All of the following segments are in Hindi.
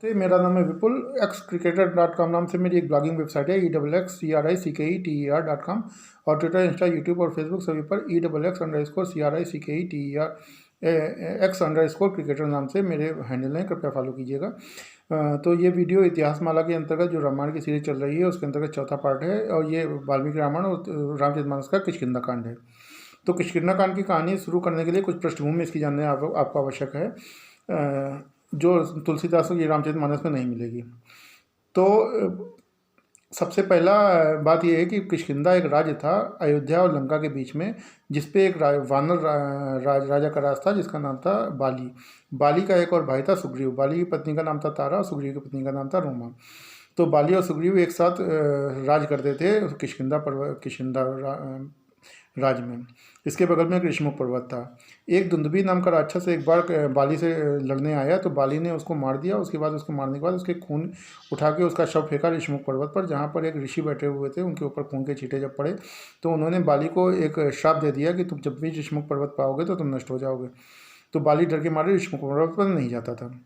मेरा नाम है विपुल। xcricketer.com नाम से मेरी एक ब्लॉगिंग वेबसाइट है EXXCRICKETER.com। और ट्विटर, इंस्टा, यूट्यूब और फेसबुक सभी पर EXX_CRICKETER_X_क्रिकेटर नाम से मेरे हैंडल हैं, कृपया फॉलो कीजिएगा। तो ये वीडियो इतिहास माला के अंतर्गत जो रामायण की सीरीज चल रही है उसके अंतर्गत चौथा पार्ट है, और ये वाल्मीकि रामायण और रामचरितमानस का किष्किंधा कांड है। तो किष्किंधा कांड की कहानी शुरू करने के लिए कुछ पृष्ठभूमि इसकी जानने आपको आवश्यक है, जो तुलसीदास की रामचरितमानस में नहीं मिलेगी। तो सबसे पहला बात यह है कि किष्किंधा एक राज्य था अयोध्या और लंका के बीच में, जिसपे एक वानर राजा का राज था जिसका नाम था बाली। बाली का एक और भाई था सुग्रीव। बाली की पत्नी का नाम था तारा और सुग्रीव की पत्नी का नाम था रोमा। तो बाली और सुग्रीव एक साथ राज करते थे किष्किंधा राज्य में। इसके बगल में एक ऋषमुख पर्वत था। एक दुंदुभी नाम का राक्षस एक बार बाली से लड़ने आया, तो बाली ने उसको मार दिया। उसके बाद उसको मारने के बाद उसके खून उठा के उसका शव फेंका ऋषमुख पर्वत पर, जहाँ पर एक ऋषि बैठे हुए थे। उनके ऊपर खून के छींटे जब पड़े तो उन्होंने बाली को एक श्राप दे दिया कि तुम जब भी ऋषमुख पर्वत पाओगे तो तुम नष्ट हो जाओगे। तो बाली डर के मारे ऋषमुख पर्वत पर नहीं जाता था।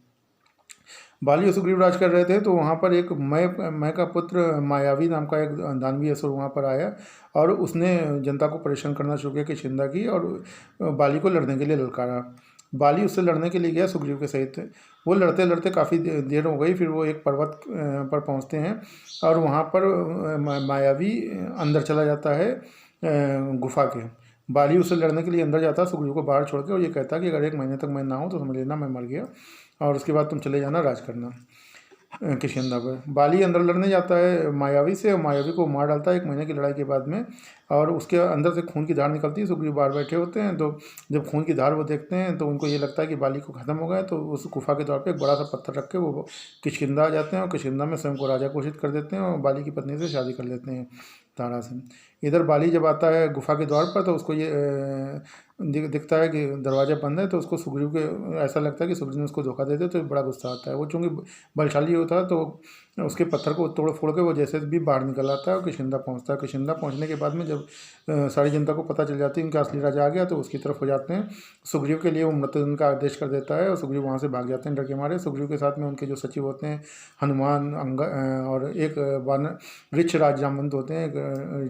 बाली और सुग्रीव राज कर रहे थे, तो वहाँ पर एक मय का पुत्र मायावी नाम का एक दानवी असुर वहाँ पर आया, और उसने जनता को परेशान करना शुरू किया किष्किंधा की, और बाली को लड़ने के लिए ललकारा। बाली उससे लड़ने के लिए गया सुग्रीव के सहित। वो लड़ते लड़ते काफ़ी देर हो गई। फिर वो एक पर्वत पर पहुँचते हैं, और वहाँ पर मायावी अंदर चला जाता है गुफा के। बाली उससे लड़ने के लिए अंदर जाता है सुग्रीव को बाहर छोड़ के, और ये कहता है कि अगर 1 महीने तक मैं ना हूँ तो समझ लेना मैं मर गया, और उसके बाद तुम चले जाना राज करना किष्किंधा पर। बाली अंदर लड़ने जाता है मायावी से, और मायावी को मार डालता है 1 महीने की लड़ाई के बाद में, और उसके अंदर से खून की धार निकलती है। सुग्रीव बाहर बैठे होते हैं, तो जब खून की धार वो देखते हैं तो उनको ये लगता है कि बाली को ख़त्म हो गया। तो उस गुफा के द्वार पे एक बड़ा सा पत्थर रख के वो किष्किंधा आ जाते हैं, और किष्किंधा में स्वयं को राजा घोषित कर देते हैं, और बाली की पत्नी से शादी कर लेते हैं तारा से। इधर बाली जब आता है गुफा के द्वार पर, तो उसको ये दिखता है कि दरवाज़ा बंद है। तो उसको सुग्रीव के ऐसा लगता है कि सुग्रीव ने उसको धोखा दे दिया, तो बड़ा गुस्सा आता है। वो चूँकि बलशाली होता है, तो उसके पत्थर को तोड़ फोड़ के वो जैसे भी बाहर निकल आता है और किष्किंधा पहुँचता है। किष्किंधा पहुँचने के बाद में जब सारी जनता को पता चल जाती है उनका असली राजा आ गया, तो उसकी तरफ हो जाते हैं। सुग्रीव के लिए वो मृत्युदंड का आदेश कर देता है, और सुग्रीव वहाँ से भाग जाते हैं डर के मारे। सुग्रीव के साथ में उनके जो सचिव होते हैं हनुमान, और एक वानर वृक्ष राज जामवंत होते हैं। एक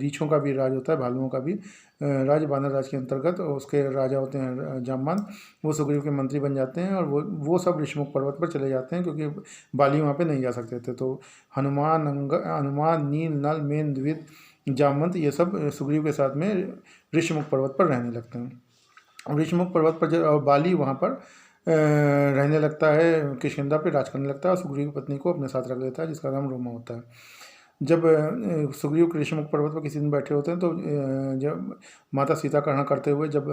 रीछों का भी राज होता है, भालुओं का भी राज वानर राज के अंतर्गत उसके राजा होते हैं जामवंत। वो सुग्रीव के मंत्री बन जाते हैं, और वो सब ऋषमुख पर्वत पर चले जाते हैं, क्योंकि बाली वहाँ पे नहीं जा सकते थे। तो हनुमान, नील, नल, मेन, द्विज, जामवंत ये सब सुग्रीव के साथ में ऋषमुख पर्वत पर रहने लगते हैं। ऋषमुख पर्वत पर जब बाली वहाँ पर रहने लगता है, किष्किंधा पे राज करने लगता है, और सुग्रीव की पत्नी को अपने साथ रख लेता है जिसका नाम रोमा होता है। जब सुग्रीव ऋषमुख पर्वत पर किसी दिन बैठे होते हैं, तो जब माता सीता का हरण करते हुए जब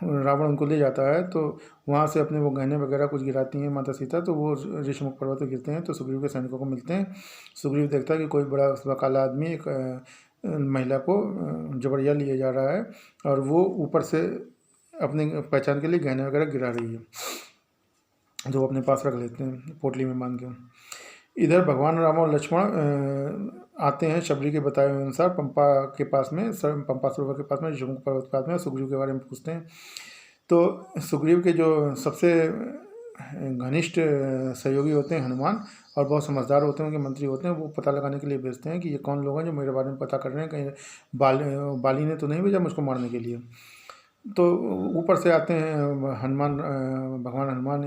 रावण उनको ले जाता है, तो वहाँ से अपने वो गहने वगैरह कुछ गिराती हैं माता सीता, तो वो ऋषमुख पर्वत पर गिरते हैं। तो सुग्रीव के सैनिकों को मिलते हैं। सुग्रीव देखता है कि कोई बड़ा काला आदमी एक महिला को जबरिया लिए जा रहा है, और वो ऊपर से अपने पहचान के लिए गहने वगैरह गिरा रही है, जो अपने पास रख लेते हैं पोटली में बांध के। इधर भगवान राम और लक्ष्मण आते हैं शबरी के बताए हुए अनुसार पंपा के पास में, पंपा सरोवर के पास में, ऋषमुख पर्वत के पास में, सुग्रीव के बारे में पूछते हैं। तो सुग्रीव के जो सबसे घनिष्ठ सहयोगी होते हैं हनुमान, और बहुत समझदार होते हैं, उनके मंत्री होते हैं। वो पता लगाने के लिए भेजते हैं कि ये कौन लोग हैं जो मेरे बारे में पता कर रहे हैं, कहीं बाली ने तो नहीं भेजा मुझको मारने के लिए। तो ऊपर से आते हैं हनुमान, भगवान हनुमान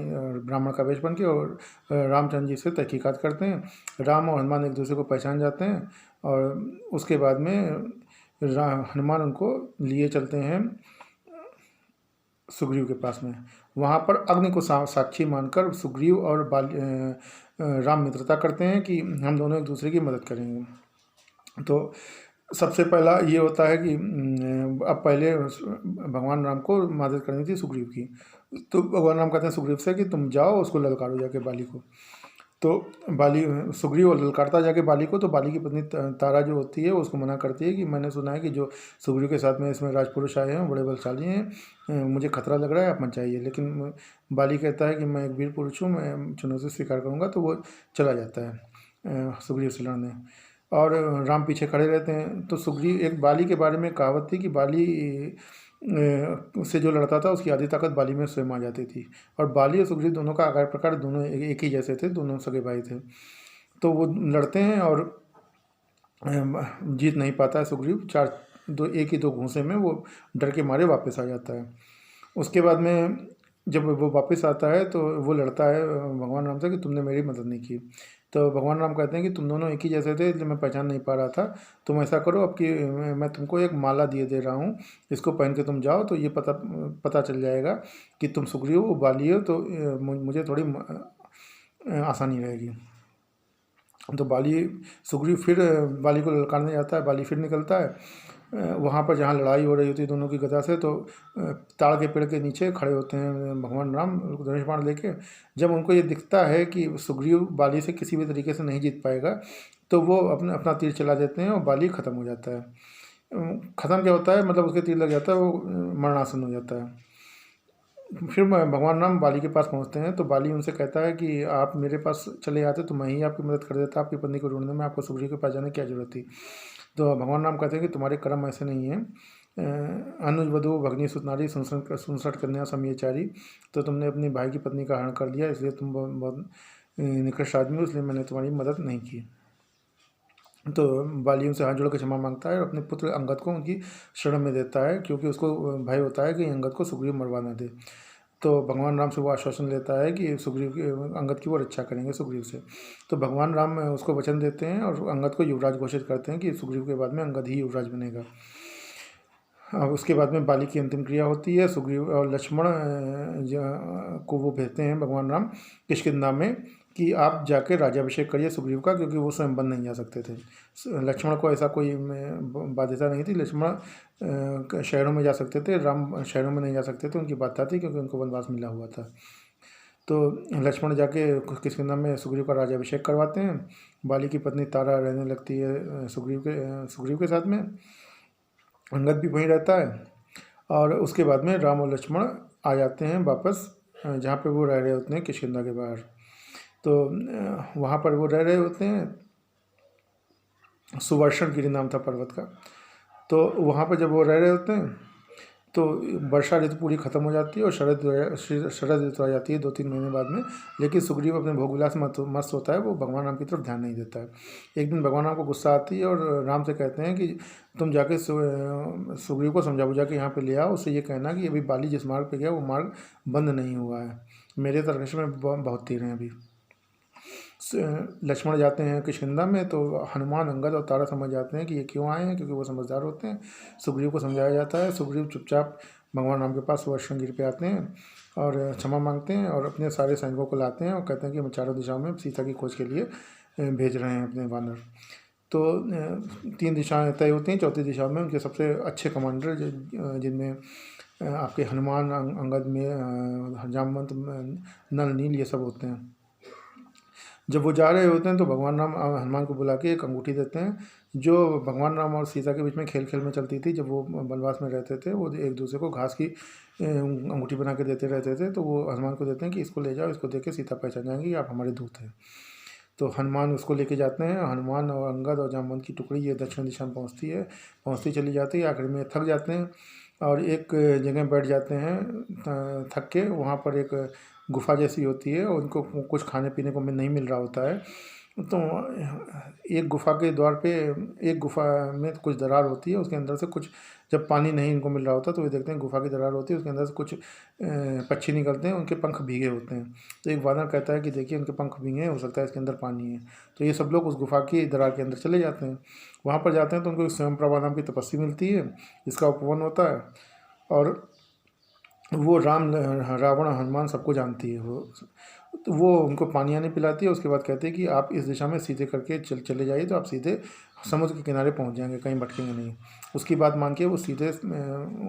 ब्राह्मण का वेश बन के, और रामचंद्र जी से तहकीकात करते हैं। राम और हनुमान एक दूसरे को पहचान जाते हैं, और उसके बाद में हनुमान उनको लिए चलते हैं सुग्रीव के पास में। वहाँ पर अग्नि को साक्षी मानकर सुग्रीव और राम मित्रता करते हैं कि हम दोनों एक दूसरे की मदद करेंगे। तो सबसे पहला ये होता है कि अब पहले भगवान राम को मदद करनी थी सुग्रीव की। तो भगवान राम कहते हैं सुग्रीव से कि तुम जाओ उसको ललकारो जाके बाली को। तो सुग्रीव ललकारता जाके बाली को। तो बाली की पत्नी तारा जो होती है उसको मना करती है कि मैंने सुना है कि जो सुग्रीव के साथ में इसमें राजपुरुष आए हैं बड़े बलशाली हैं, मुझे खतरा लग रहा है, आप मत जाइए। लेकिन बाली कहता है कि मैं एक वीर पुरुष हूँ, मैं चुनौती स्वीकार करूँगा। तो वो चला जाता है सुग्रीव से लड़ने, और राम पीछे खड़े रहते हैं। तो सुग्रीव, एक बाली के बारे में कहावत थी कि बाली से जो लड़ता था उसकी आधी ताकत बाली में स्वयं आ जाती थी। और बाली और सुग्रीव दोनों का आकार प्रकार दोनों एक ही जैसे थे, दोनों सगे भाई थे। तो वो लड़ते हैं और जीत नहीं पाता है सुग्रीव। एक ही दो घूंसे में वो डर के मारे वापस आ जाता है। उसके बाद में जब वो वापस आता है तो वो लड़ता है भगवान राम से कि तुमने मेरी मदद नहीं की। तो भगवान राम कहते हैं कि तुम दोनों एक ही जैसे थे इसलिए मैं पहचान नहीं पा रहा था। तुम ऐसा करो, अब कि मैं तुमको एक माला दिए दे रहा हूँ, इसको पहन के तुम जाओ तो ये पता चल जाएगा कि तुम सुग्रीव हो, बाली हो, तो मुझे थोड़ी आसानी रहेगी। तो सुग्रीव फिर बाली को ललकारने जाता है। बाली फिर निकलता है वहाँ पर जहाँ लड़ाई हो रही होती है दोनों की गदा से। तो ताड़ के पेड़ के नीचे खड़े होते हैं भगवान राम धनुष बाण लेके। जब उनको ये दिखता है कि सुग्रीव बाली से किसी भी तरीके से नहीं जीत पाएगा तो वो अपना तीर चला देते हैं और बाली ख़त्म हो जाता है। ख़त्म क्या होता है, मतलब उसके तीर लग जाता है, वो मरणासन हो जाता है। फिर भगवान राम बाली के पास पहुंचते हैं तो बाली उनसे कहता है कि आप मेरे पास चले आते तो मैं ही आपकी मदद कर देता, आपकी पत्नी को ढूंढने में आपको सुग्रीव के पास जाने की क्या जरूरत थी। तो भगवान राम कहते हैं कि तुम्हारे कर्म ऐसे नहीं हैं। अनुज वधु भगनी सुतनारी सुनसठ कन्या समयचारी, तो तुमने अपनी भाई की पत्नी का हरण कर लिया, इसलिए तुम बहुत निकृष्ट आदमी हो, इसलिए मैंने तुम्हारी मदद नहीं की। तो बाली उनसे हाथ जोड़ के क्षमा मांगता है और अपने पुत्र अंगद को उनकी शरण में देता है, क्योंकि उसको भय होता है कि अंगद को सुग्रीव मरवा ना दे। तो भगवान राम से वो आश्वासन लेता है कि अंगद की वो रक्षा करेंगे सुग्रीव से। तो भगवान राम उसको वचन देते हैं और अंगद को युवराज घोषित करते हैं कि सुग्रीव के बाद में अंगद ही युवराज बनेगा। अब उसके बाद में बाली की अंतिम क्रिया होती है। सुग्रीव और लक्ष्मण को वो भेजते हैं भगवान राम किष्किंधा में कि आप जाके राज्याभिषेक करिए सुग्रीव का, क्योंकि वो स्वयं बन नहीं जा सकते थे। लक्ष्मण को ऐसा कोई बाध्यता नहीं थी। लक्ष्मण शहरों में जा सकते थे, राम शहरों में नहीं जा सकते थे, उनकी बाध्यता थी क्योंकि उनको वनवास मिला हुआ था। तो लक्ष्मण जाके किष्किंधा में सुग्रीव का राज्याभिषेक करवाते हैं। बाली की पत्नी तारा रहने लगती है सुग्रीव के साथ में। अंगद भी वहीं रहता है। और उसके बाद में राम और लक्ष्मण आ जाते हैं वापस जहाँ पे वो रह रहे होते हैं किष्किंधा के बाहर। तो वहाँ पर वो रह रहे होते हैं, सुवर्षण गिरि नाम था पर्वत का। तो वहाँ पर जब वो रह रहे होते हैं तो वर्षा ऋतु पूरी खत्म हो जाती है और शरद ऋतु आ जाती है 2-3 महीने बाद में। लेकिन सुग्रीव अपने भोगविलास में मस्त होता है, वो भगवान राम की तरफ ध्यान नहीं देता है। एक दिन भगवान राम को गुस्सा आती है और राम से कहते हैं कि तुम जाके सुग्रीव को समझा बुझा के यहाँ पे ले आओ, उससे ये कहना कि अभी बाली जिस मार्ग पे गया वो मार्ग बंद नहीं हुआ है, मेरे तरकश में बहुत तीर हैं अभी। लक्ष्मण जाते हैं किष्किंधा में तो हनुमान, अंगद और तारा समझ जाते हैं कि ये क्यों आए हैं, क्योंकि वो समझदार होते हैं। सुग्रीव को समझाया जाता है। सुग्रीव चुपचाप भगवान राम के पास सुवर्षण गिरि पे आते हैं और क्षमा मांगते हैं और अपने सारे सैनिकों को लाते हैं और कहते हैं कि हम चारों दिशाओं में सीता की खोज के लिए भेज रहे हैं अपने वानर। तो 3 दिशाएँ तय होती हैं, चौथी दिशा में उनके सबसे अच्छे कमांडर जिनमें आपके हनुमान, अंगद में जामवंत, नल, नील ये सब होते हैं। जब वो जा रहे होते हैं तो भगवान राम हनुमान को बुला के एक अंगूठी देते हैं, जो भगवान राम और सीता के बीच में खेल खेल में चलती थी। जब वो वनवास में रहते थे वो एक दूसरे को घास की अंगूठी बना के देते रहते थे। तो वो हनुमान को देते हैं कि इसको ले जाओ, इसको दे के सीता पहचान जाएंगी आप हमारे दूत हैं। तो हनुमान उसको लेके जाते हैं। हनुमान और अंगद और जामवंत की टुकड़ी ये दक्षिण दिशा में पहुँचती चली जाती है। आखिर में थक जाते हैं और एक जगह बैठ जाते हैं थक के। वहाँ पर एक गुफा जैसी होती है और उनको कुछ खाने पीने को नहीं मिल रहा होता है। तो एक गुफा के द्वार पे, एक गुफा में कुछ दरार होती है, उसके अंदर से कुछ, जब पानी नहीं इनको मिल रहा होता तो वे देखते हैं गुफा की दरार होती है, उसके अंदर से कुछ पक्षी निकलते हैं, उनके पंख भीगे होते हैं। तो एक वानर कहता है कि देखिए उनके पंख भीगे हैं, हो सकता है इसके अंदर पानी है। तो ये सब लोग उस गुफा की दरार के अंदर चले जाते हैं। वहाँ पर जाते हैं तो उनको स्वयं प्रभा नाम की तपस्वी मिलती है, इसका उपवन होता है। और वो रावण, हनुमान सबको जानती है वो। तो वो उनको पानी आने पिलाती है। उसके बाद कहते हैं कि आप इस दिशा में सीधे करके चले जाइए तो आप सीधे समुद्र के किनारे पहुंच जाएंगे, कहीं भटकेंगे नहीं। उसकी बात मान के वो सीधे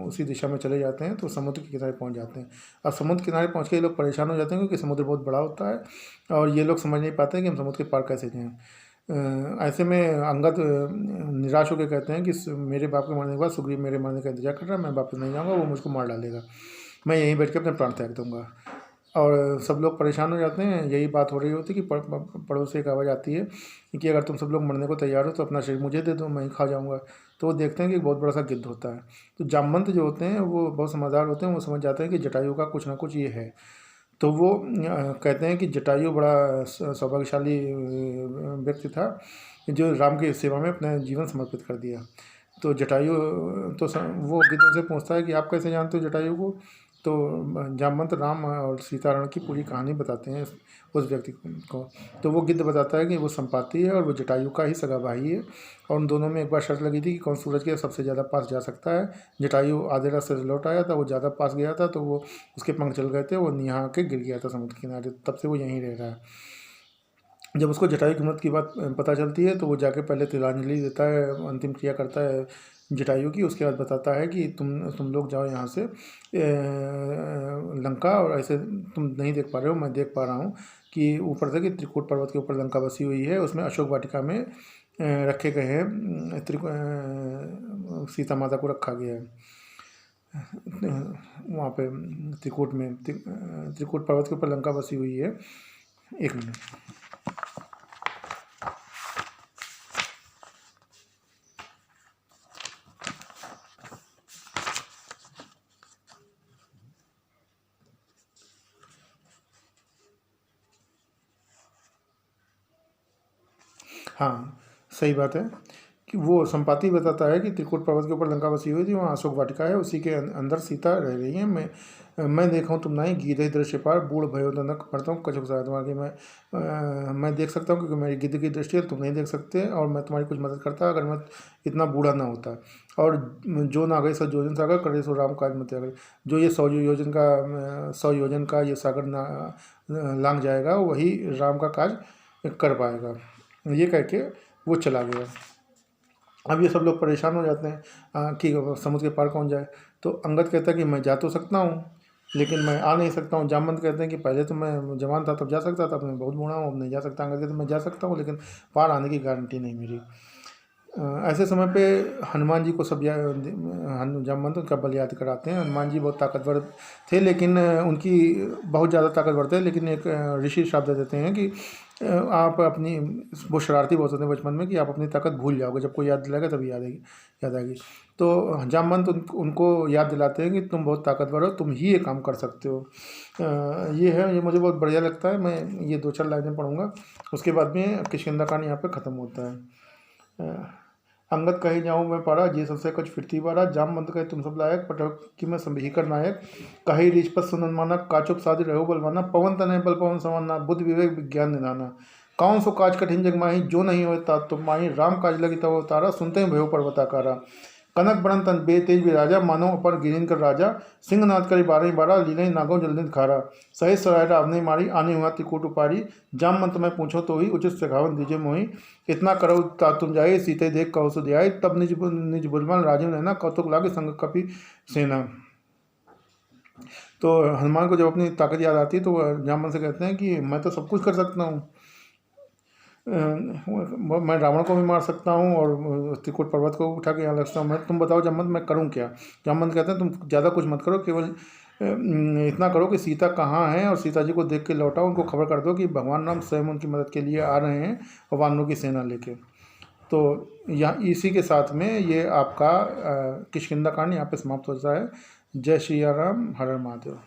उसी दिशा में चले जाते हैं तो समुद्र के किनारे पहुंच जाते हैं। अब समुद्र किनारे पहुंच के ये लोग परेशान हो जाते हैं क्योंकि समुद्र बहुत बड़ा होता है और ये लोग समझ नहीं पाते कि हम समुद्र के पार कैसे जाएँ। ऐसे में अंगद निराश होकर कहते हैं कि मेरे बाप के मरने के बाद सुग्रीव मेरे मरने का इंतजार कर रहा है, मैं वापस नहीं जाऊँगा, वो मुझको मार डालेगा, मैं यहीं बैठ के अपने प्राण त्याग दूँगा। और सब लोग परेशान हो जाते हैं। यही बात हो रही होती है कि पड़ोस से एक आवाज़ आती है कि अगर तुम सब लोग मरने को तैयार हो तो अपना शरीर मुझे दे दो, मैं ही खा जाऊँगा। तो वो देखते हैं कि एक बहुत बड़ा सा गिद्ध होता है। तो जामवंत जो होते हैं वो बहुत समझदार होते हैं, वो समझ जाते हैं कि जटायु का कुछ ना कुछ ये है। तो वो कहते हैं कि जटायु बड़ा सौभाग्यशाली व्यक्ति था जो राम की सेवा में अपना जीवन समर्पित कर दिया। तो जटायु वो गिद्ध से पूछता है कि आप कैसे जानते हो जटायु को। तो जामवंत राम और सीताराम की पूरी कहानी बताते हैं उस व्यक्ति को। तो वो गिद्ध बताता है कि वो संपाति है और वो जटायु का ही सगा भाई है, और उन दोनों में एक बार शर्त लगी थी कि कौन सूरज के सबसे ज़्यादा पास जा सकता है। जटायु आधे रास्ते से लौट आया था, वो ज़्यादा पास गया था तो वो उसके पंख चल गए थे, वो यहाँ के गिर गया था समुद्र किनारे। तब से वो यहीं रह रहा है। जब उसको जटायु की मौत की बात पता चलती है तो वो जाके पहले तिलांजलि देता है, अंतिम क्रिया करता है जटायु की। उसके बाद बताता है कि तुम लोग जाओ यहाँ से लंका, और ऐसे तुम नहीं देख पा रहे हो, मैं देख पा रहा हूँ कि ऊपर से कि त्रिकूट पर्वत के ऊपर लंका बसी हुई है, उसमें अशोक वाटिका में रखे गए हैं सीता माता को रखा गया है वहाँ पे त्रिकूट में। त्रिकूट पर्वत के ऊपर लंका बसी हुई है। एक मिनट। हाँ, सही बात है कि वो संपाति बताता है कि त्रिकूट पर्वत के ऊपर लंका बसी हुई थी, वहाँ अशोक वाटिका है, उसी के अंदर सीता रह रही है। मैं देखा हूँ तुम नहीं गीधे दृश्य पार बूढ़ भयोदनक पढ़ता हूँ कछुक साधुआ कि मैं देख सकता हूँ क्योंकि मेरी गिद्ध की दृष्टि है, तुम नहीं देख सकते, और मैं तुम्हारी कुछ मदद करता अगर मैं इतना बूढ़ा ना होता। और जो ना गए सो योजन सागर करे सो राम काज मत त्यागे। जो ये 100 योजन का ये सागर लांग जाएगा वही राम का काज कर पाएगा। ये कह के वो चला गया। अब ये सब लोग परेशान हो जाते हैं कि समुद्र के पार कौन जाए। तो अंगद कहता है कि मैं जा तो सकता हूँ लेकिन मैं आ नहीं सकता हूँ। जामवंत कहते हैं कि पहले तो मैं जवान था तब जा सकता था, अब मैं बहुत बूढ़ा हूँ अब नहीं जा सकता। अंगद कहते हैं मैं जा सकता हूँ लेकिन पार आने की गारंटी नहीं मेरी। ऐसे समय पे हनुमान जी को सब जामवंत उनका बल याद कराते हैं। हनुमान जी बहुत ताकतवर थे लेकिन उनकी बहुत ज़्यादा ताकतवर थे, लेकिन एक ऋषि श्राप दे देते हैं कि आप अपनी, वो शरारती बहुत होते हैं बचपन में, कि आप अपनी ताकत भूल जाओगे, जब कोई याद दिलाएगा तभी याद आएगी। तो जामवंत उनको याद दिलाते हैं कि तुम बहुत ताकतवर हो, तुम ही ये काम कर सकते हो। ये मुझे बहुत बढ़िया लगता है। मैं ये 2-4 लाइनें पढ़ूँगा, उसके बाद में किष्किंधा कांड यहाँ पे ख़त्म होता है। अंगद कहीं जाऊँ मैं पारा जी सबसे कुछ फिरती बारा। जामवंत कहे तुम सब लायक पटक की मैं संभीकर नायक। कही रीछपत सुनन माना काचुप साधि रहो बलवाना। पवन तनय बल पवन समाना बुद्धि विवेक विज्ञान निधाना। कौन सो काज कठिन जग माही जो नहीं होता तुम माही। राम काज लगी तब अवतारा सुनते हैं भयो पर्वताकारा। कनक बरन तन बेतेज भी राजा मानो अपर गिरिन कर राजा। सिंहनाथ करी 12 लीलई नागो जलनित खारा। सहित सराय रावने मारी आने हुआ त्रिकूट उपारी। जामवंत मैं पूछो तो ही उचित सिखावन दीजिए मोही। इतना करो ता तुम जाए सीते देख कहो सो ध्याय। तब निज बुलवान राजीव नैना कौतुक लागे संग कपि सेना। तो हनुमान को जब अपनी ताकत याद आती है तो जामवंत से कहते हैं कि मैं तो सब कुछ कर सकता हूँ, मैं रावण को भी मार सकता हूँ और त्रिकूट पर्वत को उठा के यहाँ रख सकता हूँ। मैं तुम बताओ जामवंत मैं करूँ क्या। जामवंत कहते हैं तुम ज़्यादा कुछ मत करो, केवल इतना करो कि सीता कहाँ है और सीता जी को देख के लौटाओ। उनको खबर कर दो कि भगवान राम स्वयं उनकी मदद के लिए आ रहे हैं और वानरों की सेना लेके। तो यहाँ इसी के साथ में ये आपका किष्किंधा कांड यहाँ पे समाप्त होता है। जय श्री राम, हर हर महादेव।